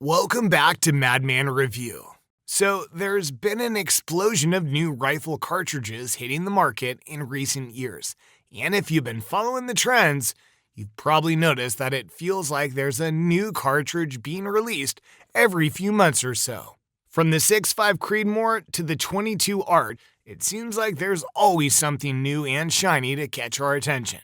Welcome back to Madman Review. So, there's been an explosion of new rifle cartridges hitting the market in recent years. And if you've been following the trends, you've probably noticed that it feels like there's a new cartridge being released every few months or so. From the 6.5 Creedmoor to the 22 Art, it seems like there's always something new and shiny to catch our attention.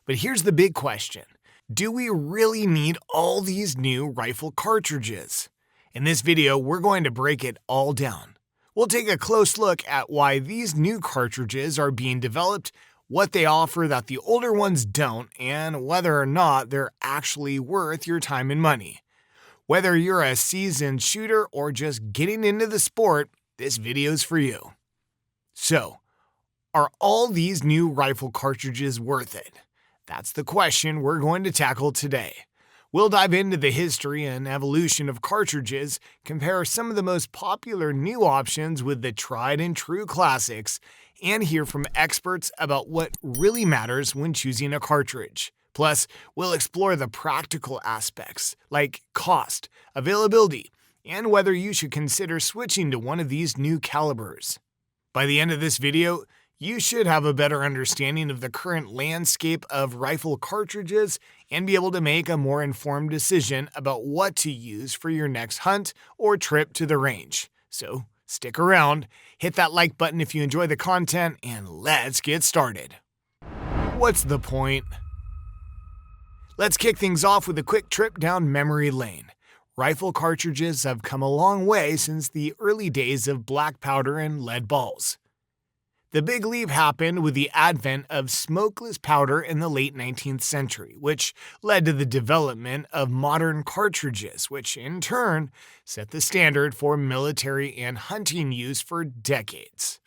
But here's the big question. Do we really need all these new rifle cartridges? In this video, we're going to break it all down. We'll take a close look at why these new cartridges are being developed, what they offer that the older ones don't, and whether or not they're actually worth your time and money. Whether you're a seasoned shooter or just getting into the sport, this video's for you. So, are all these new rifle cartridges worth it? That's the question we're going to tackle today. We'll dive into the history and evolution of cartridges, compare some of the most popular new options with the tried and true classics, and hear from experts about what really matters when choosing a cartridge. Plus, we'll explore the practical aspects like cost, availability, and whether you should consider switching to one of these new calibers. By the end of this video, you should have a better understanding of the current landscape of rifle cartridges and be able to make a more informed decision about what to use for your next hunt or trip to the range. So stick around, hit that like button if you enjoy the content, and let's get started. What's the point? Let's kick things off with a quick trip down memory lane. Rifle cartridges have come a long way since the early days of black powder and lead balls. The big leap happened with the advent of smokeless powder in the late 19th century, which led to the development of modern cartridges, which in turn set the standard for military and hunting use for decades.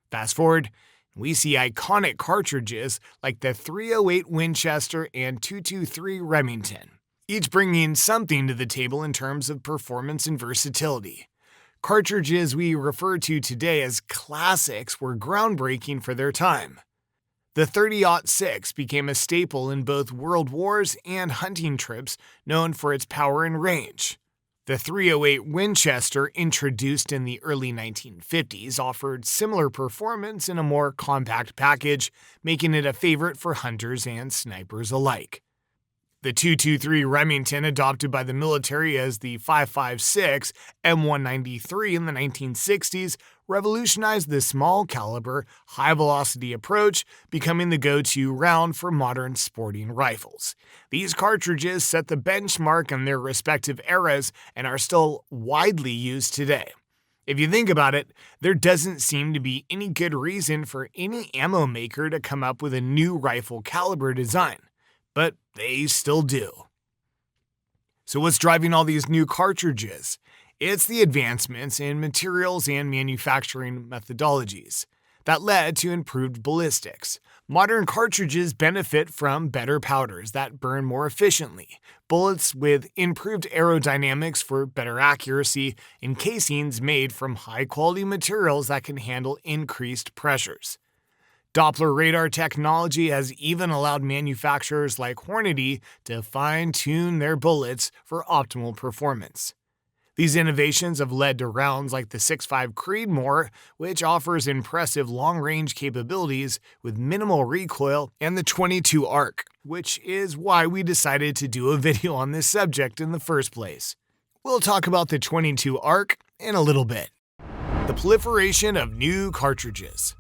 Fast forward, we see iconic cartridges like the .308 Winchester and .223 Remington, each bringing something to the table in terms of performance and versatility. Cartridges we refer to today as classics were groundbreaking for their time. The .30-06 became a staple in both world wars and hunting trips, known for its power and range. The .308 Winchester, introduced in the early 1950s, offered similar performance in a more compact package, making it a favorite for hunters and snipers alike. The .223 Remington, adopted by the military as the .556 M193 in the 1960s, revolutionized the small caliber, high-velocity approach, becoming the go-to round for modern sporting rifles. These cartridges set the benchmark in their respective eras and are still widely used today. If you think about it, there doesn't seem to be any good reason for any ammo maker to come up with a new rifle caliber design. But they still do. So what's driving all these new cartridges? It's the advancements in materials and manufacturing methodologies that led to improved ballistics. Modern cartridges benefit from better powders that burn more efficiently, bullets with improved aerodynamics for better accuracy, and casings made from high-quality materials that can handle increased pressures. Doppler radar technology has even allowed manufacturers like Hornady to fine-tune their bullets for optimal performance. These innovations have led to rounds like the 6.5 Creedmoor, which offers impressive long-range capabilities with minimal recoil, and the 22 Arc, which is why we decided to do a video on this subject in the first place. We'll talk about the 22 Arc in a little bit. The proliferation of new cartridges.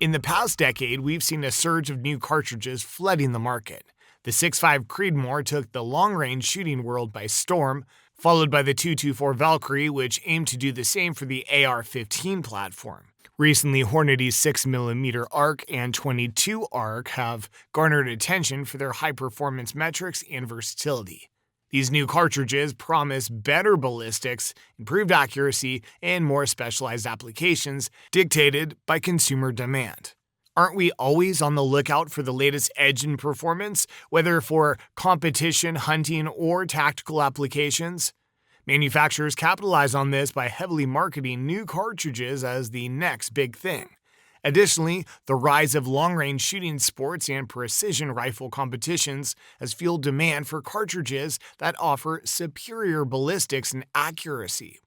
In the past decade, we've seen a surge of new cartridges flooding the market. The 6.5 Creedmoor took the long-range shooting world by storm, followed by the .224 Valkyrie, which aimed to do the same for the AR-15 platform. Recently, Hornady's 6mm Arc and 22 Arc have garnered attention for their high-performance metrics and versatility. These new cartridges promise better ballistics, improved accuracy, and more specialized applications dictated by consumer demand. Aren't we always on the lookout for the latest edge in performance, whether for competition, hunting, or tactical applications? Manufacturers capitalize on this by heavily marketing new cartridges as the next big thing. Additionally, the rise of long-range shooting sports and precision rifle competitions has fueled demand for cartridges that offer superior ballistics and accuracy.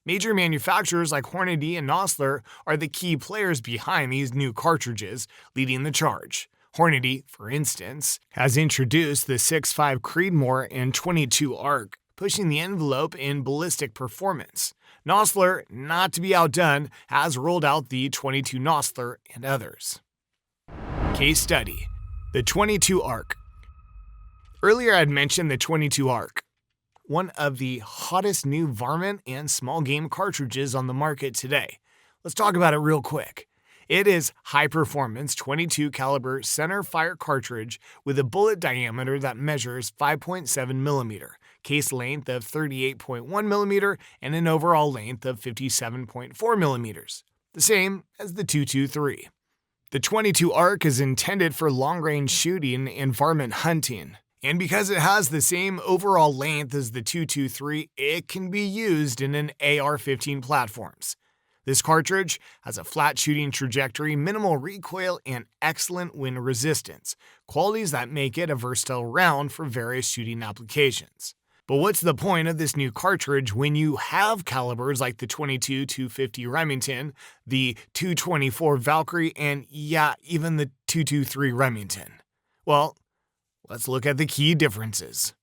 Major manufacturers like Hornady and Nosler are the key players behind these new cartridges, leading the charge. Hornady, for instance, has introduced the 6.5 Creedmoor and 22 ARC, pushing the envelope in ballistic performance. Nosler, not to be outdone, has rolled out the 22 Nosler and others. Case study: the 22 ARC. Earlier I'd mentioned the 22 ARC, one of the hottest new varmint and small game cartridges on the market today. Let's talk about it real quick. It is high-performance 22 caliber center fire cartridge with a bullet diameter that measures 5.7 millimeter, case length of 38.1 millimeter, and an overall length of 57.4 millimeters, the same as the 223. The 22 ARC is intended for long-range shooting and varmint hunting. And because it has the same overall length as the 223, it can be used in an AR-15 platforms. This cartridge has a flat shooting trajectory, minimal recoil, and excellent wind resistance, qualities that make it a versatile round for various shooting applications. But what's the point of this new cartridge when you have calibers like the 22-250 Remington, the 224 Valkyrie, and even the 223 Remington? Well, let's look at the key differences.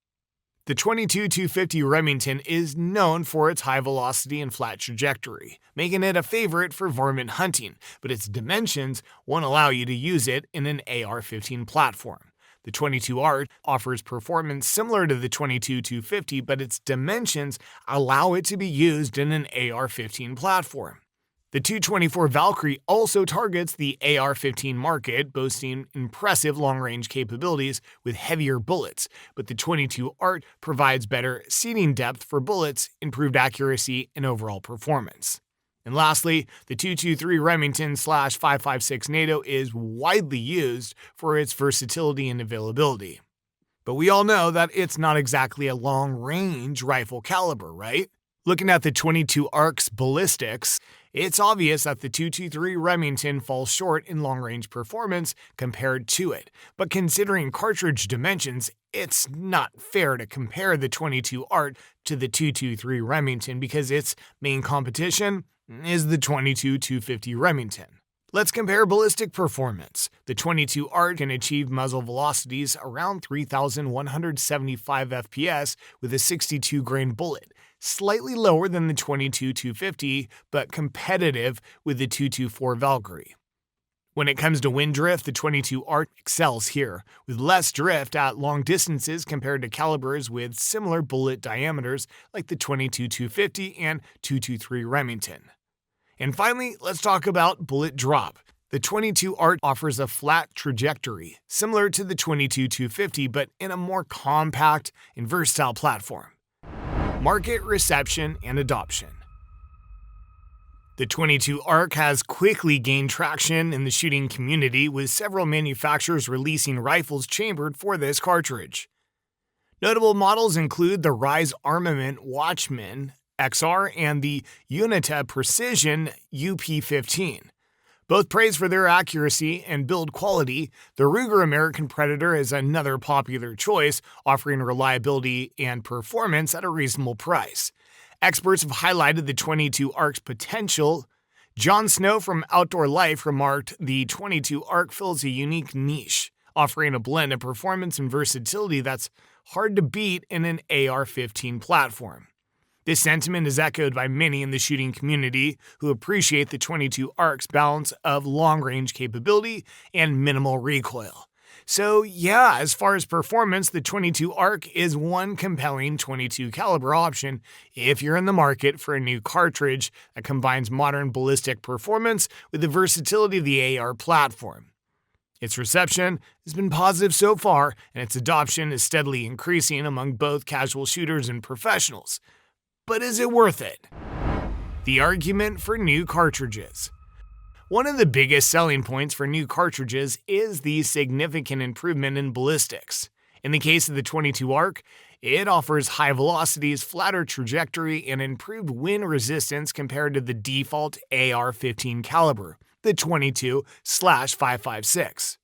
The 22-250 Remington is known for its high velocity and flat trajectory, making it a favorite for varmint hunting, but its dimensions won't allow you to use it in an AR-15 platform. The 22 ARC offers performance similar to the 22-250, but its dimensions allow it to be used in an AR-15 platform. The 224 Valkyrie also targets the AR-15 market, boasting impressive long-range capabilities with heavier bullets, but the 22 ARC provides better seating depth for bullets, improved accuracy, and overall performance. And lastly, the 223 Remington/5.56 NATO is widely used for its versatility and availability. But we all know that it's not exactly a long-range rifle caliber, right? Looking at the 22 ARC's ballistics, it's obvious that the 223 Remington falls short in long-range performance compared to it. But considering cartridge dimensions, it's not fair to compare the 22 ARC to the 223 Remington because its main competition is the 22-250 Remington. Let's compare ballistic performance. The 22 ARC can achieve muzzle velocities around 3,175 FPS with a 62-grain bullet, slightly lower than the 22-250, but competitive with the 224 Valkyrie. When it comes to wind drift, the 22 ARC excels here, with less drift at long distances compared to calibers with similar bullet diameters like the 22-250 and 223 Remington. And finally, let's talk about bullet drop. The 22 ARC offers a flat trajectory, similar to the 22-250, but in a more compact and versatile platform. Market reception and adoption. The 22 ARC has quickly gained traction in the shooting community, with several manufacturers releasing rifles chambered for this cartridge. Notable models include the Rise Armament Watchman XR and the Unita Precision UP15. Both praised for their accuracy and build quality, the Ruger American Predator is another popular choice, offering reliability and performance at a reasonable price. Experts have highlighted the 22 ARC's potential. John Snow from Outdoor Life remarked, "The 22 ARC fills a unique niche, offering a blend of performance and versatility that's hard to beat in an AR-15 platform." This sentiment is echoed by many in the shooting community who appreciate the 22 ARC's balance of long-range capability and minimal recoil. So as far as performance, the 22 ARC is one compelling 22 caliber option if you're in the market for a new cartridge that combines modern ballistic performance with the versatility of the AR platform. Its reception has been positive so far, and its adoption is steadily increasing among both casual shooters and professionals. But is it worth it? The argument for new cartridges. One of the biggest selling points for new cartridges is the significant improvement in ballistics. In the case of the 22 ARC, it offers high velocities, flatter trajectory, and improved wind resistance compared to the default AR-15 caliber, the 22/556.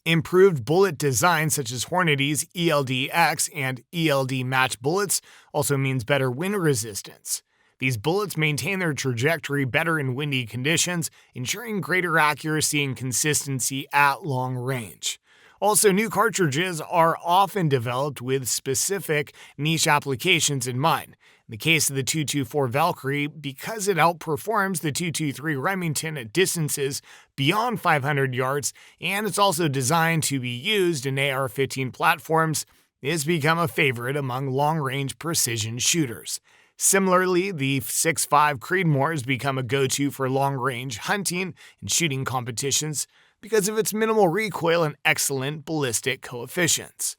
Improved bullet designs such as Hornady's ELD-X and ELD match bullets also means better wind resistance. These bullets maintain their trajectory better in windy conditions, ensuring greater accuracy and consistency at long range. Also, new cartridges are often developed with specific niche applications in mind. In the case of the 224 Valkyrie, because it outperforms the 223 Remington at distances beyond 500 yards, and it's also designed to be used in AR-15 platforms, it's become a favorite among long-range precision shooters. Similarly, the 6.5 Creedmoor has become a go-to for long-range hunting and shooting competitions because of its minimal recoil and excellent ballistic coefficients.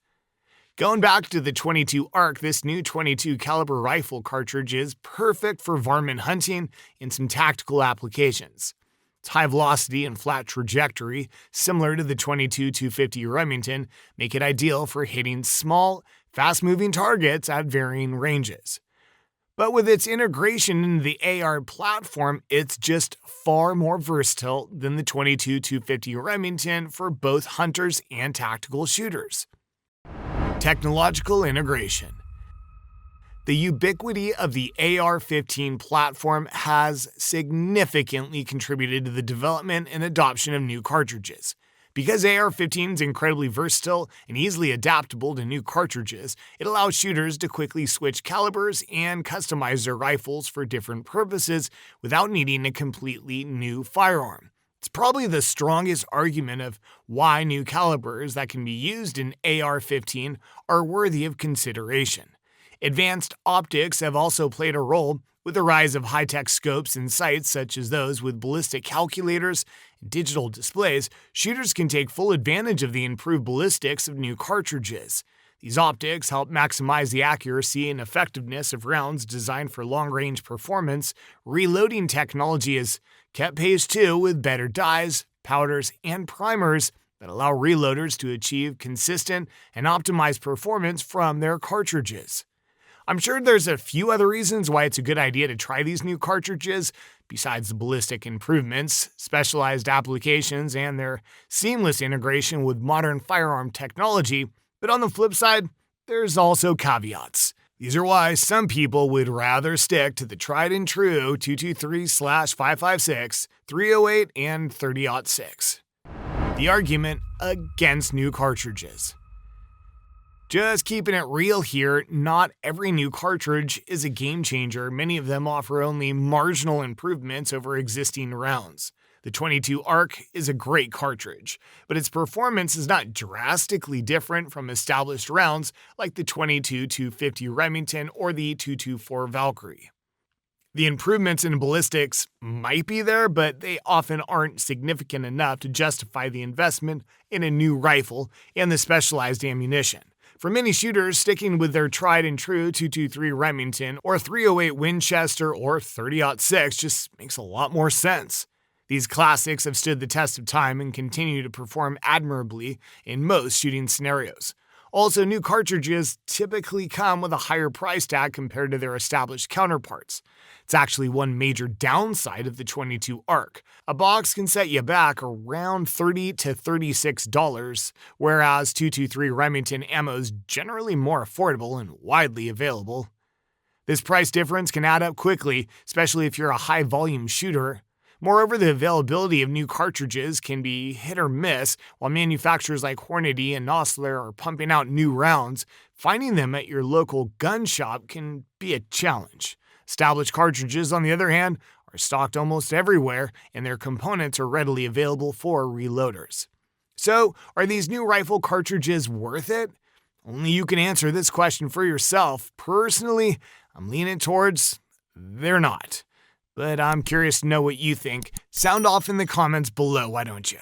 Going back to the 22 ARC, this new 22 caliber rifle cartridge is perfect for varmint hunting and some tactical applications. Its high velocity and flat trajectory, similar to the 22 250 Remington, make it ideal for hitting small, fast-moving targets at varying ranges. But with its integration into the AR platform, it's just far more versatile than the 22 250 Remington for both hunters and tactical shooters. Technological integration. The ubiquity of the AR-15 platform has significantly contributed to the development and adoption of new cartridges. Because AR-15 is incredibly versatile and easily adaptable to new cartridges, it allows shooters to quickly switch calibers and customize their rifles for different purposes without needing a completely new firearm. It's probably the strongest argument of why new calibers that can be used in AR-15 are worthy of consideration. Advanced optics have also played a role. With the rise of high-tech scopes and sights such as those with ballistic calculators and digital displays, shooters can take full advantage of the improved ballistics of new cartridges. These optics help maximize the accuracy and effectiveness of rounds designed for long-range performance. Reloading technology has kept pace too, with better dyes, powders, and primers that allow reloaders to achieve consistent and optimized performance from their cartridges. I'm sure there's a few other reasons why it's a good idea to try these new cartridges, besides the ballistic improvements, specialized applications, and their seamless integration with modern firearm technology. But on the flip side, there's also caveats. These are why some people would rather stick to the tried and true 223/556, 308, and 30-06. The argument against new cartridges. Just keeping it real here, not every new cartridge is a game changer. Many of them offer only marginal improvements over existing rounds. The 22 ARC is a great cartridge, but its performance is not drastically different from established rounds like the 22 250 Remington or the 224 Valkyrie. The improvements in ballistics might be there, but they often aren't significant enough to justify the investment in a new rifle and the specialized ammunition. For many shooters, sticking with their tried and true 223 Remington or 308 Winchester or 30-06 just makes a lot more sense. These classics have stood the test of time and continue to perform admirably in most shooting scenarios. Also, new cartridges typically come with a higher price tag compared to their established counterparts. It's actually one major downside of the 22 ARC. A box can set you back around $30 to $36, whereas 223 Remington ammo is generally more affordable and widely available. This price difference can add up quickly, especially if you're a high-volume shooter. Moreover, the availability of new cartridges can be hit or miss. While manufacturers like Hornady and Nosler are pumping out new rounds, finding them at your local gun shop can be a challenge. Established cartridges, on the other hand, are stocked almost everywhere, and their components are readily available for reloaders. So, are these new rifle cartridges worth it? Only you can answer this question for yourself. Personally, I'm leaning towards they're not. But I'm curious to know what you think. Sound off in the comments below, why don't you?